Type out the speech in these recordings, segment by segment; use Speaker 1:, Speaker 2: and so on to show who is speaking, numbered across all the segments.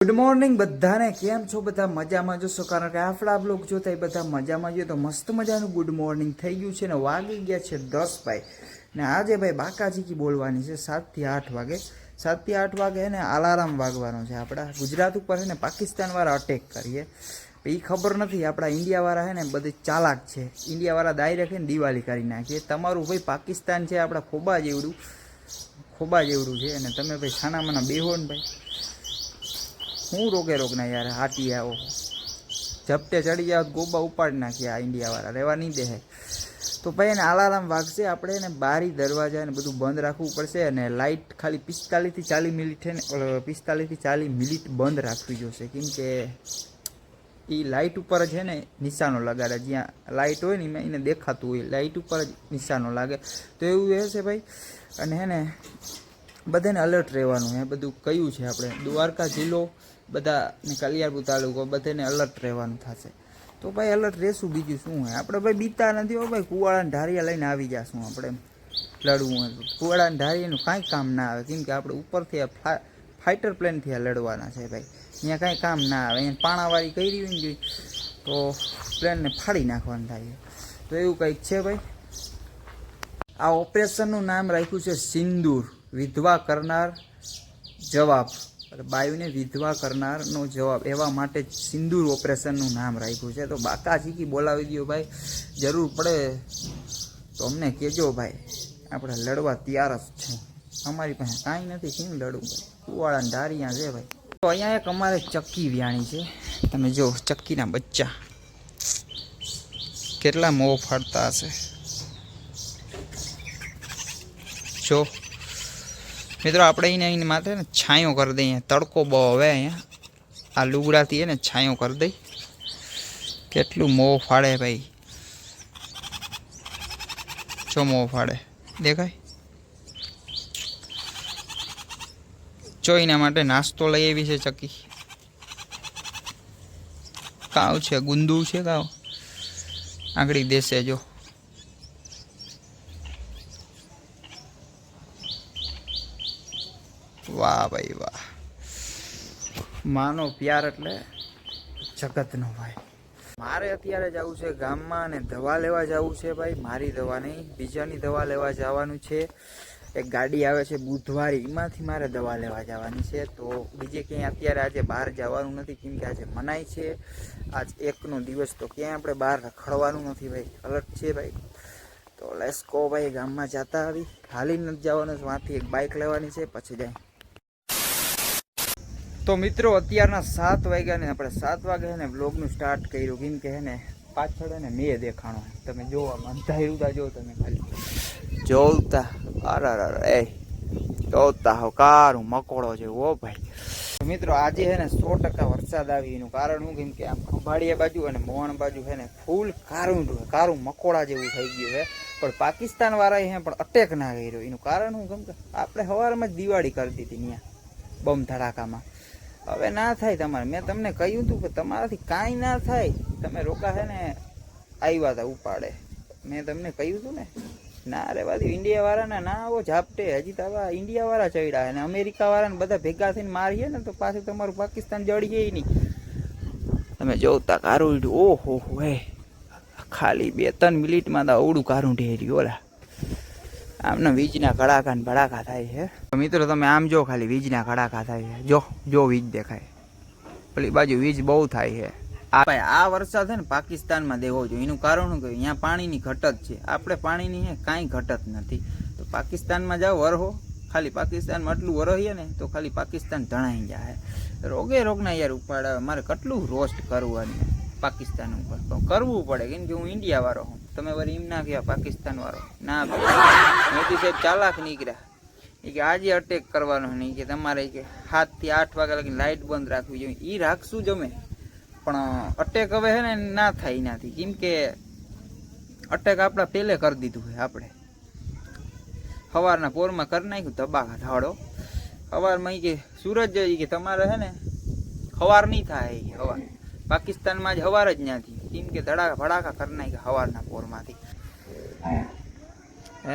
Speaker 1: Good morning બધાને કેમ છો? બધા મજામાં જશો, કારણ કે આપણા બ્લોગ જોતા એ બધા મજામાં જોઈએ તો મસ્ત મજાનું ગુડ મોર્નિંગ થઈ ગયું છે ને વાગી ગયા છે 10 ભાઈ ને આજે ભાઈ બાકાજીકી બોલવાની છે 7 થી 8 વાગે 7 થી 8 વાગે ને અલાર્મ વાગવાનો છે. આપણા ગુજરાત ઉપર છે ને પાકિસ્તાનવાળા અટેક કરીએ એ ખબર નથી, આપણા ઇન્ડિયાવાળા છે ને બધી ચાલાક છે. ઇન્ડિયાવાળા ડાયરેક્ટ છે ને દિવાળી કરી નાખીએ. તમારું ભાઈ પાકિસ્તાન છે આપણા ખોબા જેવડું છે અને તમે ભાઈ છાનામાના બેહો ને ભાઈ હું રોગ ના યાર હાટી આવો ઝપટે ચડી જાવ ગોબા ઉપાડી નાખ્યા આ ઇન્ડિયાવાળા રહેવા નહીં દે. તો ભાઈ એને અલાર્મ વાગશે, આપણે એને બારી દરવાજા ને બધું બંધ રાખવું પડશે અને લાઇટ ખાલી 45 થી 40 મિનિટ છે ને 45 થી 40 મિનિટ બંધ રાખવી જોશે, કેમ કે એ લાઇટ ઉપર જ છે ને નિશાનો લગાડે, જ્યાં લાઇટ હોય ને એમાં એને દેખાતું હોય લાઇટ ઉપર જ નિશાનો લાગે. તો એવું રહેશે ભાઈ. અને હે ને બધાને અલર્ટ રહેવાનું હે. બધું કયું છે આપણે દ્વારકા જિલ્લો બધા ને કલિયારપુર તાલુકો બધાને અલર્ટ રહેવાનું થશે. તો ભાઈ અલર્ટ રહેશું, બીજું શું હોય. આપણે ભાઈ બીતા નથી હો ભાઈ, કુવાડાને ઢારિયા લઈને આવી જશું આપણે લડવું હોય તો. કુવાડાને ઢારિયાનું કાંઈ કામ ના આવે, કેમ કે આપણે ઉપરથી ફાઇટર પ્લેનથી આ લડવાના છે ભાઈ. અહીંયા કાંઈ કામ ના આવે. અહીંયા પાણાવાળી કરી હોય ને તો પ્લેનને ફાડી નાખવાનું થાય. તો એવું કંઈક છે ભાઈ. આ ઓપરેશનનું નામ રાખ્યું છે સિંદૂર, વિધવા કરનાર જવાબ, બાયુને વિધવા કરનારનો જવાબ, એવા માટે સિંદૂર ઓપરેશનનું નામ રાખ્યું છે. તો બાકાજીકી બોલાવી દો ભાઈ, જરૂર પડે તો અમને કહેજો ભાઈ, આપણે લડવા તૈયાર જ છે. અમારી પાસે કાંઈ નથી, કેમ લડવું ભાઈ, કુવાડાને ધારિયા છે ભાઈ. તો અહીંયા એક અમારે ચક્કી વ્યાણી છે, તમે જો ચક્કીના બચ્ચા કેટલા મોં ફાડતા હશે જો મિત્રો. આપણે એને માથે ને છાંયો કરી દઈએ, તડકો બહુ હવે અહીંયા આ લુગડાથી ને છાંયો કરી દઈ. કેટલું મોં ફાડે ભાઈ, જો મોં ફાડે દેખાય. જો એના માટે નાસ્તો લઈ આવી છે ચક્કી. કાવ છે, ગુંદુ છે કાવ, આંગળી દેશે જો. વાહ ભાઈ વાહ, માનો પ્યાર એટલે જગતનો ભાઈ. મારે અત્યારે જવું છે ગામમાં અને દવા લેવા જવું છે ભાઈ. મારી દવા નહીં, બીજાની દવા લેવા જવાનું છે. એક ગાડી આવે છે બુધવારે, એમાંથી મારે દવા લેવા જવાની છે. તો બીજે ક્યાંય અત્યારે આજે બહાર જવાનું નથી, કેમ કે આજે મનાય છે. આજ એકનો દિવસ તો ક્યાંય આપણે બહાર રખડવાનું નથી ભાઈ, અલર્ટ છે ભાઈ. તો લેટ્સ ગો ભાઈ, ગામમાં જતા આવી. હાલીને નથી જવાનું, ત્યાંથી એક બાઇક લેવાની છે પછી જાય. તો મિત્રો અત્યારના 7 વાગ્યા ને આપણે 7 વાગે ને બ્લોગનું સ્ટાર્ટ કર્યું, કેમ કે હે ને પાછળ ને મેં દેખાણો તમે જોવા અંધારું જો, તમે ખાલી જોતા અરે જોતા હો કારું મકોડો છે ઓ ભાઈ. મિત્રો આજે હે ને 100% વરસાદ આવી, એનું કારણ શું, કેમ કે આમ ખંભાળિયા બાજુ અને મોહણ બાજુ હે ને ફૂલ કારું મકોડા જેવું થઈ ગયું છે. પણ પાકિસ્તાન વાળા હે પણ અટેક ના કર્યો, એનું કારણ શું, કેમ કે આપણે સવારમાં જ દિવાળી કરી દીધી ત્યાં બમ ધડાકામાં. હવે ના થાય તમારે, મેં તમને કહ્યું હતું કે તમારાથી કાંઈ ના થાય, તમે રોકા છે ને આવ્યા હતા ઉપાડે, મેં તમને કહ્યું હતું ને. ના રે બાજુ ઇન્ડિયાવાળાને ના આવો ઝાપટે, હજી તો આવા ઇન્ડિયાવાળા ચડ્યા અને અમેરિકાવાળાને બધા ભેગા થઈને મારીએ ને તો પાછું તમારું પાકિસ્તાન જડીએ નહીં. તમે જોતા કારું ઓહો હે, ખાલી 2-3 મિનિટમાં તો અવડું કારું ઢેર્યું. ઓલા આમને વીજના કડાકા ને ભડાકા થાય છે મિત્રો. તમે આમ જો, ખાલી વીજના કડાકા થાય છે, જો વીજ દેખાય. પેલી બાજુ વીજ બહુ થાય છે. ભાઈ આ વરસાદ છે ને પાકિસ્તાનમાં દેવો જોઈએ, એનું કારણ શું કહ્યું, અહીંયા પાણીની ઘટ જ છે. આપણે પાણીની હે કાંઈ ઘટ જ નથી. તો પાકિસ્તાનમાં જાઓ વરહો, ખાલી પાકિસ્તાનમાં આટલું વરહીએ ને તો ખાલી પાકિસ્તાન ધણાઈ જાય. રોગના યાર ઉપાડે. મારે કેટલું રોસ્ટ કરવાનું પાકિસ્તાન ઉપર કરવું પડે, કેમ કે હું ઇન્ડિયા વાળો હું. તમે વળી એમ ના કહેવા પાકિસ્તાન વાળો ના. મોદી સાહેબ ચાલાક નીકળ્યા, એ કે આજે અટેક કરવાનો નહીં, કે તમારે કે 7 થી 8 વાગ્યા લગી લાઇટ બંધ રાખવી જોઈએ. એ રાખશું જ અમે, પણ અટેક હવે છે ને ના થાય એનાથી, કેમ કે અટેક આપણે પહેલે કરી દીધું છે. આપણે સવારના પોરમાં કરી નાખ્યું ધબાકા ધાડો. સવારમાં એ કે સુરજ કે તમારે છે ને સવાર નહીં થાય, એ સવાર પાકિસ્તાનમાં જ સવાર જ નથી, કેમ કે ધડાકા ભડાકા કરી નાખ્યા સવારના પોરમાંથી.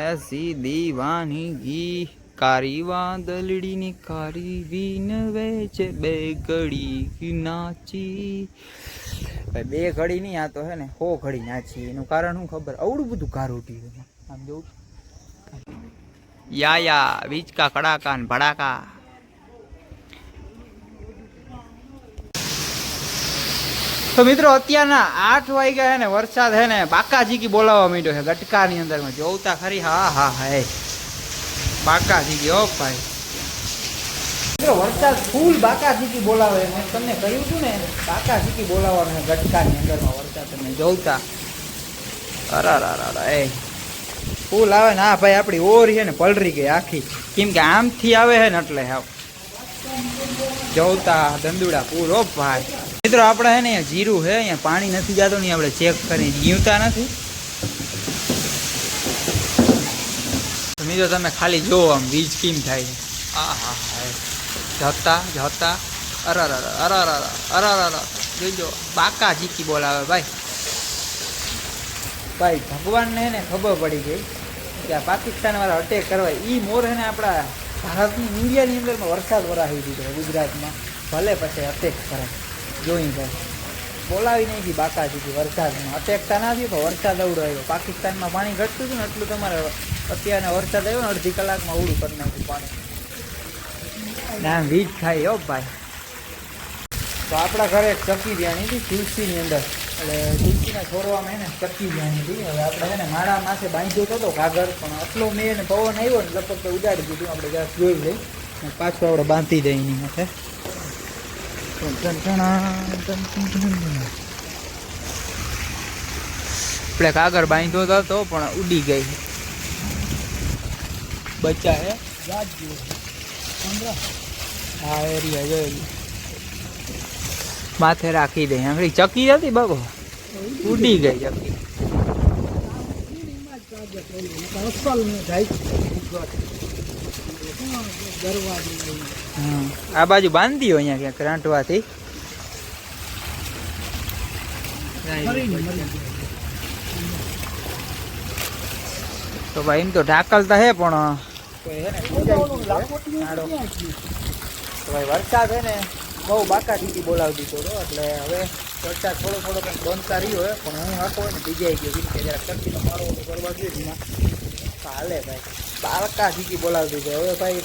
Speaker 1: એસી દીવાનગી કારી વાદળીની કારી વિનવે છે બે ઘડી નાચી. ભાઈ બે ઘડી નહીં, આ તો હે ને 100 ઘડી નાચી. એનું કારણ શું ખબર? અવડું બધું કાર ઉઠ્યું આમ જોઉં. યા વીજકા કડાકા ને ભડાકા. તો મિત્રો અત્યારના 8 વાગ્યા હે ને વરસાદ હે ને બાકાજીકી બોલાવવા માંડ્યો છે ગટકાની અંદરમાં. જોવતા ખરી. હા હા હા બાકાજીકી. ઓ ભાઈ મિત્રો વરસાદ ફૂલ બાકાજીકી બોલાવે. મેં તમને કહ્યું હતું ને બાકાજીકી બોલાવવાનું ગટકાની અંદરમાં વરસાદ. તમે જોવતા અરા એ ફૂલ આવે ને. હા ભાઈ આપણી ઓર છે ને પલરી ગઈ આખી, કેમ કે આમથી આવે છે ને એટલે હાવ જોવતા ધંધુડા ફૂલ. ઓ ભાઈ મિત્રો આપણે હે ને અહીંયા જીરું છે, અહીંયા પાણી નથી જતું ને આપણે ચેક કરી જીવતા નથી. મિત્રો તમે ખાલી જોવો આમ વીજ કેમ થાય છે. હા હા હા જતા જતા અરા જોઈજો બાકાજીકી બોલાવે ભાઈ. ભાઈ ભગવાનને ને ખબર પડી ગઈ કે આ પાકિસ્તાન વાળા અટેક કરવા એ મોર હે ને આપણા ભારતની ઇન્ડિયાની અંદરમાં વરસાદ વરાવી દીધો ગુજરાતમાં. ભલે પછી અટેક કરે જોઈ ભાઈ બોલાવી નહીં હતી બાકાજીથી વરસાદમાં. અટેકતા ના થયું પણ વરસાદ અવડો આવ્યો. પાકિસ્તાનમાં પાણી ઘટતું હતું ને એટલું તમારે અત્યારના વરસાદ આવ્યો ને અડધી કલાકમાં અવડું કરી નાખ્યું પાણી. ના વીજ થાય હો ભાઈ. તો આપણા ઘરે એક ચક્કી જાણી હતી તુલસીની અંદર, એટલે તુલસીને છોડવામાં એને ચક્કી જાણી હતી. હવે આપણે છે ને માળા માથે બાંધ્યો હતો કાગળ, પણ આટલો મેં એને પવન આવ્યો ને લગભગ તો ઉડાડી દીધું. આપણે જરાક જોઈ લઈ પાછું આપણે બાંધી દઈએ એની માથે. આપણે કાગળ બાંધ્યો હતો પણ ઉડી ગઈ. બચ્ચા હે હા એરિયા જોયેલી માથે રાખી દે. આંગળી ચકી હતી બાબો, ઉડી ગઈ ચકી. આ બાજુ બાંધી હોય અહીંયા ક્યાંક રાંટવાથી. તો ભાઈ એમ તો ઢાકલતા હે પણ ભાઈ વરસાદ હે ને બહુ બાકાજીકી બોલાવી દીધો હતો. એટલે હવે વરસાદ થોડો થોડો કંઈક બંધતા રહ્યો હોય, પણ હું આખો ને બીજાઈ ગયો કેમ કે જરા ચકીનો મારો કરવા ગયો એમાં હાલે ભાઈ બાકાજીકી બોલાવી દીધો. હવે ભાઈ